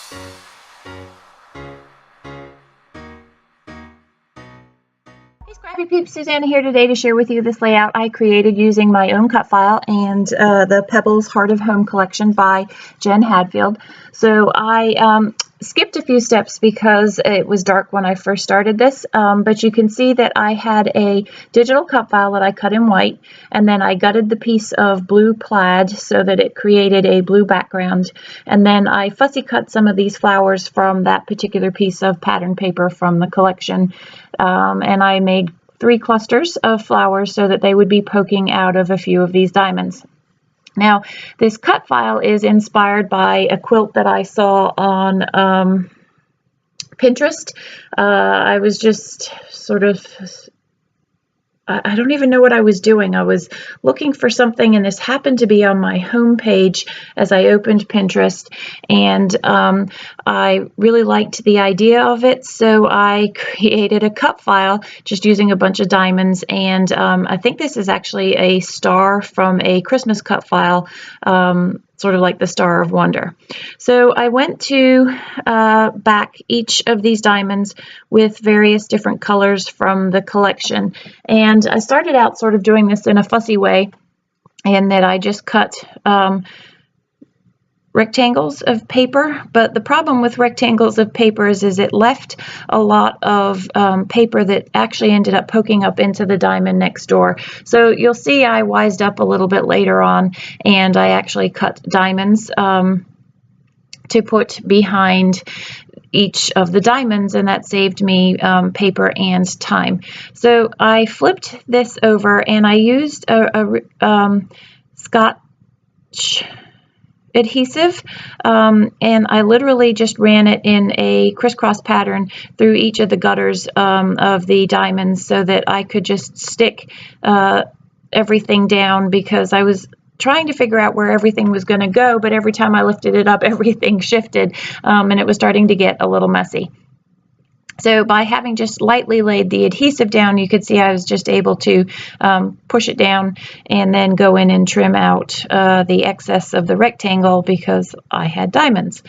Hey Scrappy Peeps, Suzanna here today to share with you this layout I created using my own cut file and the Pebbles Heart of Home collection by Jen Hadfield. So I skipped a few steps because it was dark when I first started this, but you can see that I had a digital cut file that I cut in white, and then I gutted the piece of blue plaid so that it created a blue background, and then I fussy cut some of these flowers from that particular piece of pattern paper from the collection, and I made 3 clusters of flowers so that they would be poking out of a few of these diamonds. Now, this cut file is inspired by a quilt that I saw on Pinterest. I was just sort of, I don't even know what I was doing. I was looking for something, and this happened to be on my home page as I opened Pinterest, and I really liked the idea of it, so I created a cut file just using a bunch of diamonds, and I think this is actually a star from a Christmas cut file, sort of like the Star of Wonder. So I went to back each of these diamonds with various different colors from the collection, and I started out sort of doing this in a fussy way, and that I just cut rectangles of paper, but the problem with rectangles of paper is it left a lot of paper that actually ended up poking up into the diamond next door. So you'll see I wised up a little bit later on, and I actually cut diamonds to put behind each of the diamonds, and that saved me paper and time. So I flipped this over, and I used a Scotch adhesive, and I literally just ran it in a crisscross pattern through each of the gutters of the diamonds so that I could just stick everything down, because I was trying to figure out where everything was going to go, but every time I lifted it up, everything shifted, and it was starting to get a little messy. So by having just lightly laid the adhesive down, you could see I was just able to push it down and then go in and trim out the excess of the rectangle because I had diamonds.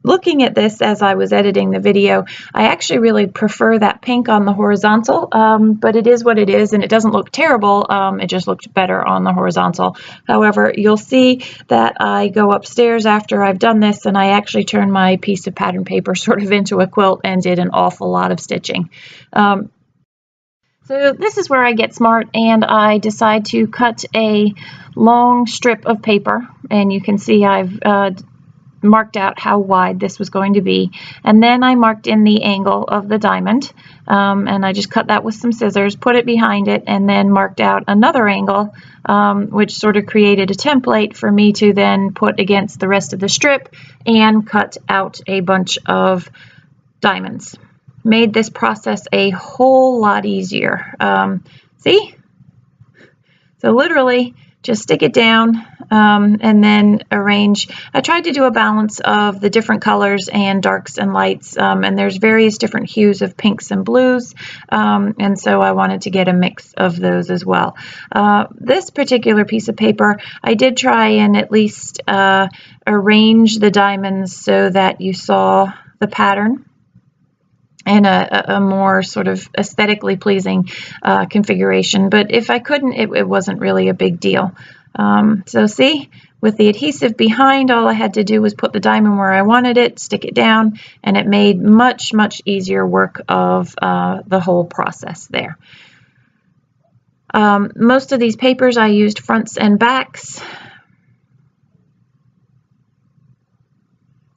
Looking at this as I was editing the video, I actually really prefer that pink on the horizontal, but it is what it is, and it doesn't look terrible. It just looked better on the horizontal. However, you'll see that I go upstairs after I've done this, and I actually turn my piece of pattern paper sort of into a quilt and did an awful lot of stitching. So this is where I get smart, and I decide to cut a long strip of paper, and you can see I've marked out how wide this was going to be, and then I marked in the angle of the diamond, and I just cut that with some scissors, put it behind it, and then marked out another angle, which sort of created a template for me to then put against the rest of the strip and cut out a bunch of diamonds. Made this process a whole lot easier. See? So literally just stick it down and then arrange. I tried to do a balance of the different colors and darks and lights, and there's various different hues of pinks and blues, and so I wanted to get a mix of those as well. This particular piece of paper, I did try and at least arrange the diamonds so that you saw the pattern in a more sort of aesthetically pleasing configuration, but if I couldn't, it wasn't really a big deal. So see, with the adhesive behind, all I had to do was put the diamond where I wanted it, stick it down, and it made much, much easier work of the whole process there. Most of these papers I used fronts and backs.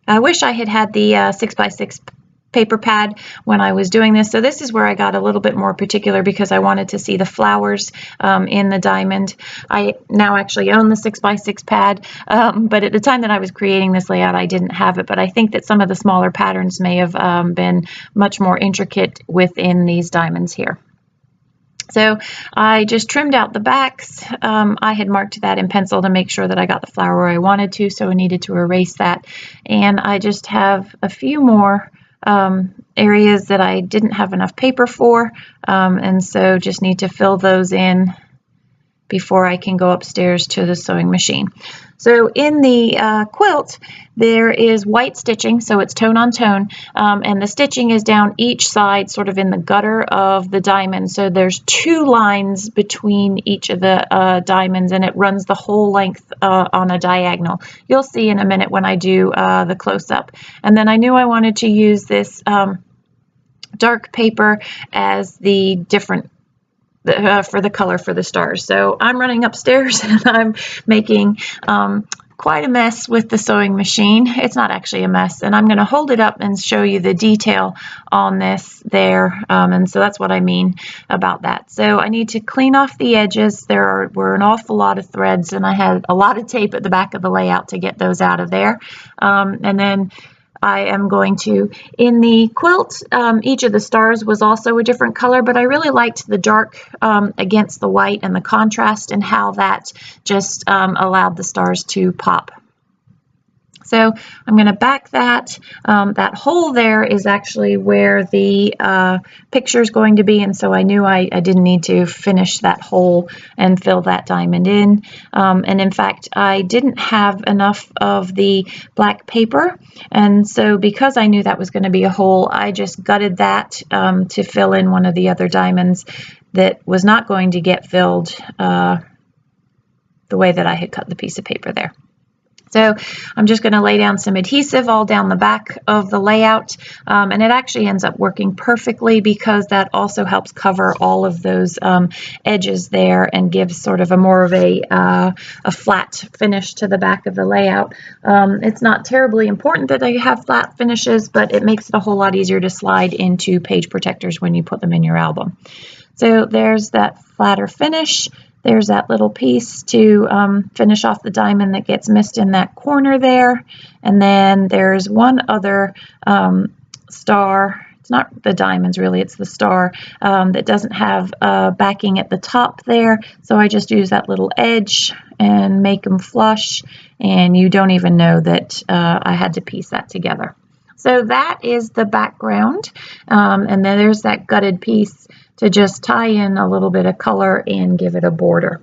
I wish I had had the 6x6 paper pad when I was doing this. So this is where I got a little bit more particular because I wanted to see the flowers in the diamond. I now actually own the 6x6 pad, but at the time that I was creating this layout, I didn't have it. But I think that some of the smaller patterns may have been much more intricate within these diamonds here. So I just trimmed out the backs. I had marked that in pencil to make sure that I got the flower where I wanted to, so I needed to erase that. And I just have a few more areas that I didn't have enough paper for, and so just need to fill those in before I can go upstairs to the sewing machine. So in the quilt, there is white stitching, so it's tone on tone, and the stitching is down each side, sort of in the gutter of the diamond. So there's 2 lines between each of the diamonds, and it runs the whole length on a diagonal. You'll see in a minute when I do the close-up. And then I knew I wanted to use this dark paper as the different for the color for the stars. So I'm running upstairs and I'm making quite a mess with the sewing machine. It's not actually a mess, and I'm going to hold it up and show you the detail on this there, and so that's what I mean about that. So I need to clean off the edges. There were an awful lot of threads, and I had a lot of tape at the back of the layout to get those out of there, and then I am going to, in the quilt, each of the stars was also a different color, but I really liked the dark against the white and the contrast and how that just allowed the stars to pop. So I'm going to back that. That hole there is actually where the picture is going to be, and so I knew I didn't need to finish that hole and fill that diamond in. And in fact, I didn't have enough of the black paper, and so because I knew that was going to be a hole, I just gutted that to fill in one of the other diamonds that was not going to get filled the way that I had cut the piece of paper there. So I'm just going to lay down some adhesive all down the back of the layout, and it actually ends up working perfectly because that also helps cover all of those edges there and gives sort of a more of a flat finish to the back of the layout. It's not terribly important that I have flat finishes, but it makes it a whole lot easier to slide into page protectors when you put them in your album. So there's that flatter finish. There's that little piece to finish off the diamond that gets missed in that corner there. And then there's one other star. It's not the diamonds really, it's the star that doesn't have backing at the top there. So I just use that little edge and make them flush. And you don't even know that I had to piece that together. So that is the background. And then there's that gutted piece to just tie in a little bit of color and give it a border.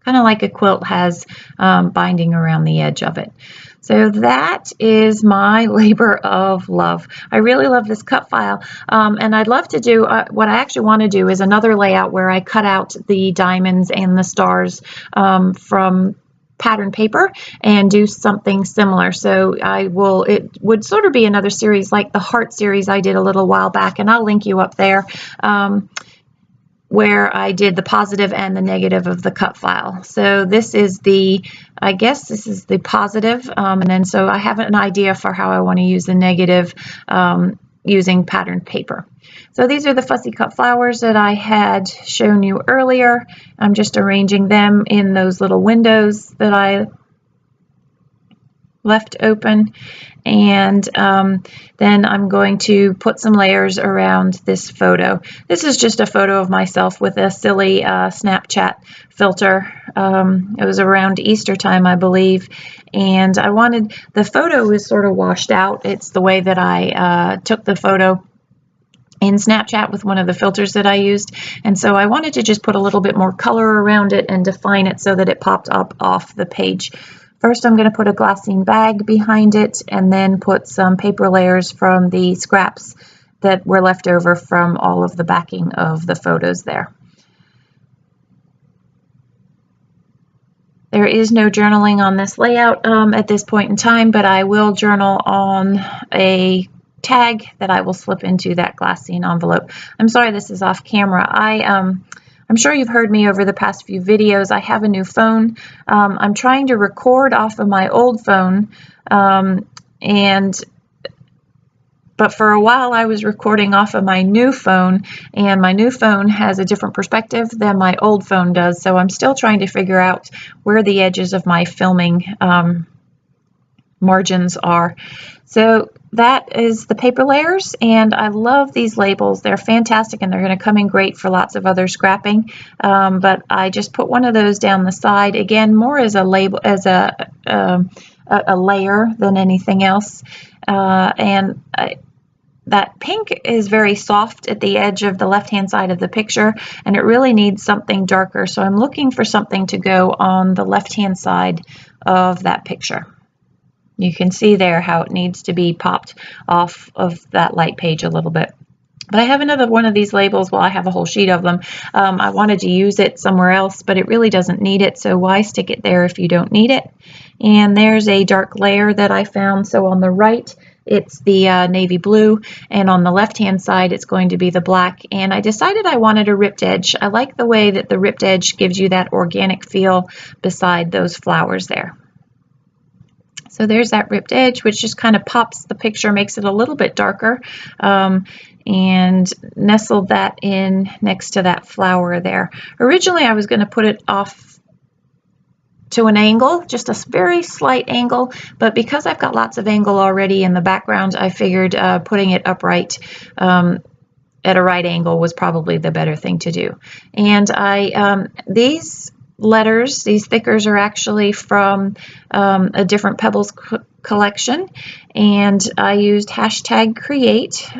Kind of like a quilt has binding around the edge of it. So that is my labor of love. I really love this cut file, and I'd love to do, what I actually want to do is another layout where I cut out the diamonds and the stars from pattern paper and do something similar. So it would sort of be another series like the heart series I did a little while back, and I'll link you up there, where I did the positive and the negative of the cut file. So this is I guess this is the positive, and then so I have an idea for how I want to use the negative using pattern paper. So these are the fussy cut flowers that I had shown you earlier. I'm just arranging them in those little windows that I left open. And then I'm going to put some layers around this photo. This is just a photo of myself with a silly Snapchat filter. It was around Easter time, I believe. And I wanted, the photo is sort of washed out. It's the way that I took the photo in Snapchat with one of the filters that I used, and so I wanted to just put a little bit more color around it and define it so that it popped up off the page. First I'm going to put a glassine bag behind it and then put some paper layers from the scraps that were left over from all of the backing of the photos there. There is no journaling on this layout at this point in time, but I will journal on a tag that I will slip into that glassine envelope. I'm sorry this is off camera. I'm sure you've heard me over the past few videos. I have a new phone. I'm trying to record off of my old phone, but for a while I was recording off of my new phone, and my new phone has a different perspective than my old phone does, so I'm still trying to figure out where the edges of my filming margins are. So that is the paper layers, and I love these labels. They're fantastic, and they're going to come in great for lots of other scrapping. But I just put one of those down the side, again, more as a label, as a layer than anything else. And that pink is very soft at the edge of the left-hand side of the picture, and it really needs something darker. So I'm looking for something to go on the left-hand side of that picture. You can see there how it needs to be popped off of that light page a little bit. But I have another one of these labels. Well, I have a whole sheet of them. I wanted to use it somewhere else, but it really doesn't need it, so why stick it there if you don't need it? And there's a dark layer that I found. So on the right, it's the navy blue, and on the left-hand side, it's going to be the black. And I decided I wanted a ripped edge. I like the way that the ripped edge gives you that organic feel beside those flowers there. So there's that ripped edge, which just kind of pops the picture, makes it a little bit darker, and nestled that in next to that flower there. Originally, I was going to put it off to an angle, just a very slight angle, but because I've got lots of angle already in the background, I figured putting it upright at a right angle was probably the better thing to do. And these letters, these thickers, are actually from a different Pebbles collection, and I used #create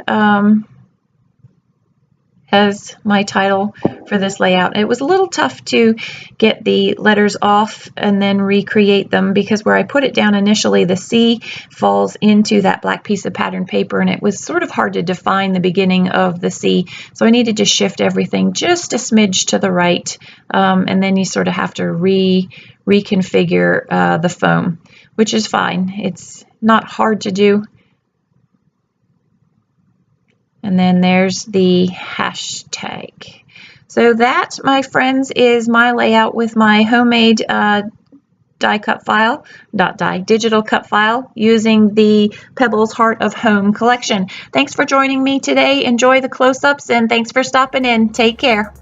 as my title for this layout. It was a little tough to get the letters off and then recreate them, because where I put it down initially, the C falls into that black piece of pattern paper, and it was sort of hard to define the beginning of the C, so I needed to shift everything just a smidge to the right, and then you sort of have to reconfigure the foam, which is fine. It's not hard to do. And then there's the hashtag. So that, my friends, is my layout with my homemade digital cut file using the Pebbles Heart of Home collection. Thanks for joining me today. Enjoy the close-ups, and thanks for stopping in. Take care.